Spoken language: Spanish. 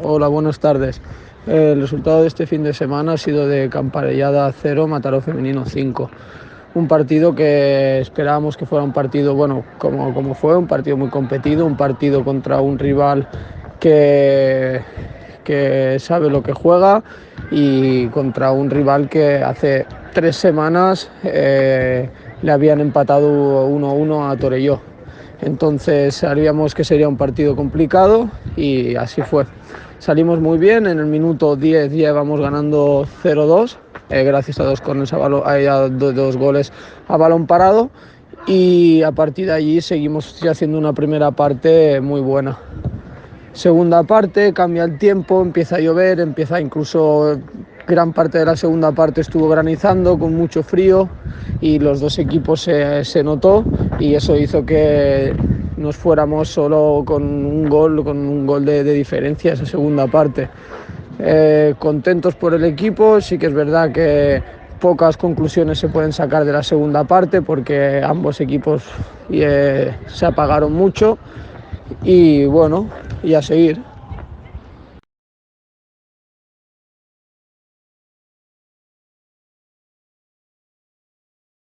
Hola, buenas tardes. El resultado de este fin de semana ha sido de Camparellada 0, Mataró Femenino 5. Un partido que esperábamos que fuera un partido, bueno, como fue, un partido muy competido, un partido contra un rival que, que sabe lo que juega y contra un rival que hace 3 semanas le habían empatado 1-1 a Torelló. Entonces sabíamos que sería un partido complicado y así fue. Salimos muy bien, en el minuto 10 ya íbamos ganando 0-2, gracias a dos goles a balón parado, y a partir de allí seguimos haciendo una primera parte muy buena. Segunda parte, cambia el tiempo, empieza a llover, empieza incluso gran parte de la segunda parte estuvo granizando con mucho frío y los dos equipos se notó, y eso hizo que nos fuéramos solo con un gol de diferencia esa segunda parte. Contentos por el equipo, sí que es verdad que pocas conclusiones se pueden sacar de la segunda parte porque ambos equipos se apagaron mucho y bueno, y a seguir.